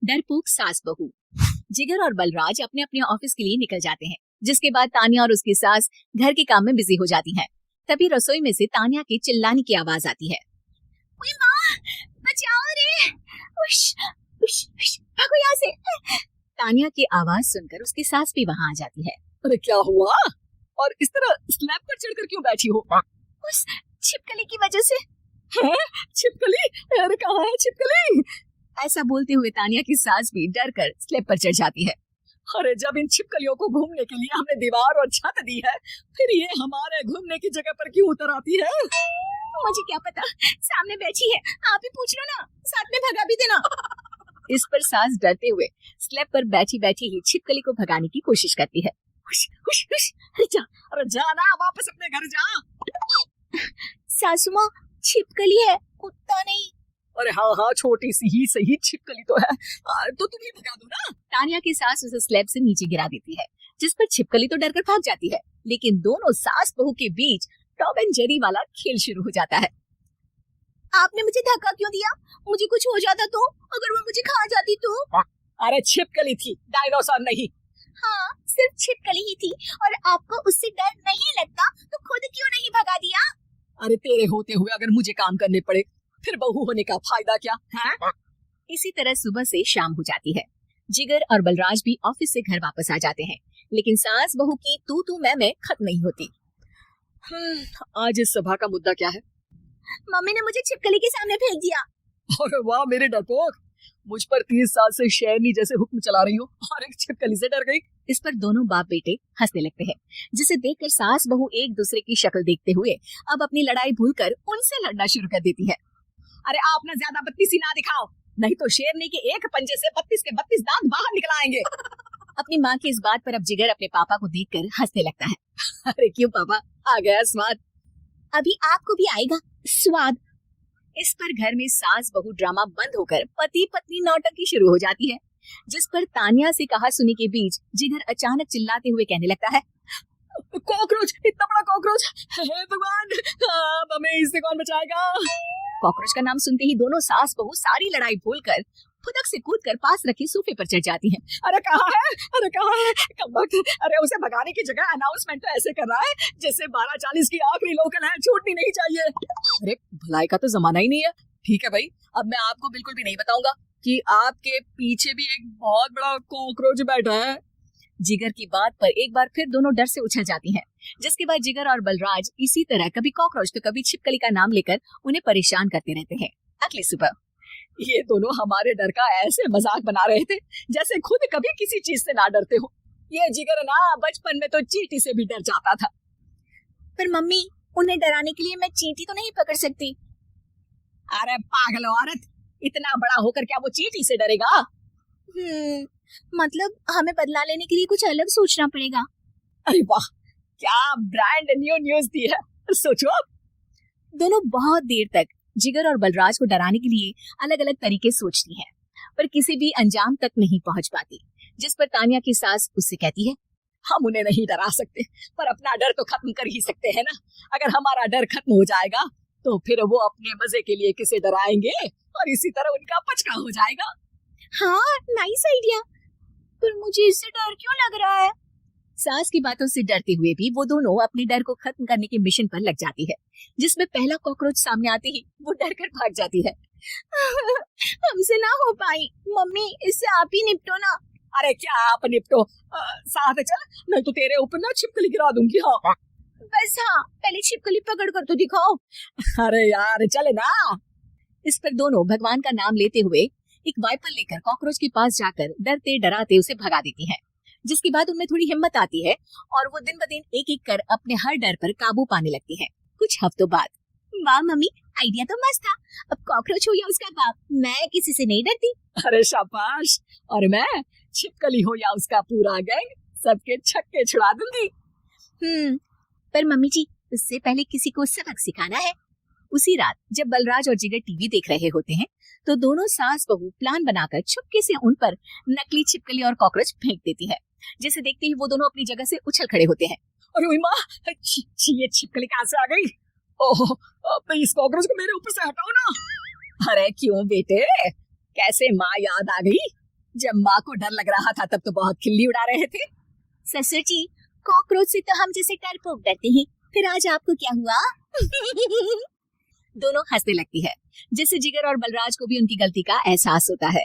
डरपोक सास बहू। जिगर और बलराज अपने अपने ऑफिस के लिए निकल जाते हैं, जिसके बाद तानिया और उसकी सास घर के काम में बिजी हो जाती हैं। तभी रसोई में से तानिया की चिल्लाने की आवाज आती है। ओए माँ, बचाओ रे! उश, उश, उश, भागो यहाँ से! तानिया की आवाज सुनकर उसकी सास भी वहाँ आ जाती है। अरे क्या हुआ? और इस तरह स्लैब पर चढ़कर क्यों बैठी हो? उस छिपकली की वजह से। है? छिपकली? अरे कहाँ है छिपकली? ऐसा बोलते हुए तानिया की सास भी डर कर स्लैब पर चढ़ जाती है। अरे जब इन छिपकलियों को घूमने के लिए हमने दीवार और छत दी है, फिर ये हमारे घूमने की जगह पर क्यों उतर आती है? मुझे क्या पता, सामने बैठी है, आप ही पूछ लो ना, साथ में भगा भी देना। इस पर सास डरते हुए स्लैब पर बैठी बैठी ही छिपकली को भगाने की कोशिश करती है। हुश, हुश, हुश, अरे जा ना, वापस अपने घर जा। सासू माँ, छिपकली है, कुत्ता नहीं। अरे हाँ, छोटी सी ही सही छिपकली तो है, तो तुम ही भगा दो ना। तानिया की सास उसे स्लैब से नीचे गिरा देती है, जिस पर छिपकली तो डरकर भाग जाती है, लेकिन दोनों सास बहू के बीच टॉम एंड जेरी वाला खेल शुरू हो जाता है। आपने मुझे धक्का क्यों दिया? मुझे कुछ हो जाता तो? अगर वो मुझे खा जाती तो? अरे छिपकली थी, डायनासोर नहीं। हाँ, सिर्फ छिपकली ही थी, और आपको उससे डर नहीं लगता तो खुद क्यों नहीं भगा दिया? अरे तेरे होते हुए अगर मुझे काम करने पड़े, फिर बहू होने का फायदा क्या है? इसी तरह सुबह से शाम हो जाती है। जिगर और बलराज भी ऑफिस से घर वापस आ जाते हैं, लेकिन सास बहू की तू मैं खत्म नहीं होती। आज इस सभा का मुद्दा क्या है? मम्मी ने मुझे छिपकली के सामने फेंक दिया। अरे वाह मेरे डरपोक, मुझ पर 30 साल से शेरनी जैसे हुक्म चला रही हो और एक छिपकली से डर गई। इस पर दोनों बाप बेटे हंसने लगते हैं, जिसे देखकर सास बहू एक दूसरे की शक्ल देखते हुए अब अपनी लड़ाई भूलकर उनसे लड़ना शुरू कर देती है। अरे आप ना ज्यादा बत्तीसी ना दिखाओ, नहीं तो शेरनी के एक पंजे से 32 के 32 दांत बाहर निकल आएंगे। अपनी माँ की इस बात पर अब जिगर अपने पापा को देखकर हंसने लगता है। अरे क्यों पापा, आ गया स्वाद। अभी आपको भी आएगा स्वाद। इस पर घर में सास बहू ड्रामा बंद होकर पति पत्नी नौटंकी शुरू हो जाती है, जिस पर तानिया से कहा सुनी के बीच जिगर अचानक चिल्लाते हुए कहने लगता है, कॉकरोच, इतना बड़ा कॉकरोच! हे भगवान, अब हमें इससे कौन बचाएगा? कॉकरोच का नाम सुनते ही दोनों सास बहू सारी लड़ाई भूलकर फुदक से कूदकर पास रखे सोफे पर चढ़ जाती हैं। अरे कहाँ है? अरे कहाँ है? कब वक्त, अरे उसे भगाने की जगह अनाउंसमेंट तो ऐसे कर रहा है जैसे 12:40 की आखिरी लोकल है, छूटनी नहीं चाहिए। अरे भलाई का तो जमाना ही नहीं है। ठीक है भाई, अब मैं आपको बिल्कुल भी नहीं बताऊंगा कि आपके पीछे भी एक बहुत बड़ा कॉकरोच बैठा है। जिगर की बात पर एक बार फिर दोनों डर से उछल जाती हैं, जिसके बाद जिगर और बलराज इसी तरह कभी कॉकरोच तो कभी छिपकली का नाम लेकर उन्हें परेशान करते रहते हैं। अगली सुबह ये दोनों हमारे डर का ऐसे मजाक बना रहे थे जैसे खुद कभी किसी चीज से ना डरते हो। ये जिगर ना बचपन में तो चींटी से भी डर जाता था। पर मम्मी, उन्हें डराने के लिए मैं चींटी तो नहीं पकड़ सकती। अरे पागल औरत, इतना बड़ा होकर क्या वो चींटी से डरेगा? मतलब हमें बदला लेने के लिए कुछ अलग सोचना पड़ेगा। अरे वाह, क्या ब्रांड न्यू न्यूज दी है, सोचो अब। दोनों बहुत देर तक जिगर और बलराज को डराने के लिए अलग अलग तरीके सोचती हैं, पर किसी भी अंजाम तक नहीं पहुंच पाती, जिस पर तानिया की सास उससे कहती है, हम उन्हें नहीं डरा सकते, पर अपना डर तो खत्म कर ही सकते हैं ना। अगर हमारा डर खत्म हो जाएगा तो फिर वो अपने मजे के लिए किसे डराएंगे और इसी तरह उनका पचका हो जाएगा। हाँ, नाइस आइडिया, पर मुझे इससे डर क्यों लग रहा है? सास की बातों से डरते हुए भी वो दोनों अपने डर को खत्म करने के मिशन पर लग जाती है, जिसमें पहला कॉकरोच सामने आते ही वो डर कर भाग जाती है। हमसे ना हो पाई, मम्मी इससे आप ही निपटो ना। अरे क्या आप निपटो, साथ चल, नहीं तो तेरे ऊपर ना छिपकली गिरा दूंगी। हाँ बस, हाँ पहले छिपकली पकड़ कर तो दिखाओ। अरे यार चले ना। इस पर दोनों भगवान का नाम लेते हुए एक वाइपर लेकर कॉकरोच के पास जाकर डरते डराते उसे भगा देती हैं, जिसके बाद उनमें थोड़ी हिम्मत आती है और वो दिन ब दिन एक एक कर अपने हर डर पर काबू पाने लगती हैं। कुछ हफ्तों बाद, वाह मम्मी, आइडिया तो मस्त था, अब कॉकरोच हो या उसका बाप, मैं किसी से नहीं डरती। अरे शाबाश, और मैं छिपकली हो या उसका पूरा गैंग, सबके छक्के छुड़ा दूंगी। पर मम्मी जी, उससे पहले किसी को सबक सिखाना है। उसी रात जब बलराज और जिगर टीवी देख रहे होते हैं, तो दोनों सास बहू प्लान बनाकर चुपके से उन पर नकली छिपकली और कॉकरोच फेंक देती है, जिसे देखते ही वो दोनों अपनी जगह से उछल खड़े होते हैं। अरे माँ, ये छिपकली कहाँ से आ गई? ओह, इस कॉकरोच को मेरे ऊपर से हटाओ ना। अरे क्यों बेटे, कैसे माँ याद आ गई? जब माँ को डर लग रहा था तब तो बहुत खिल्ली उड़ा रहे थे। ससुर जी, कॉकरोच से तो हम जैसे डरपोक डरते हैं, फिर आज आपको क्या हुआ? दोनों हंसने लगती है, जिससे जिगर और बलराज को भी उनकी गलती का एहसास होता है।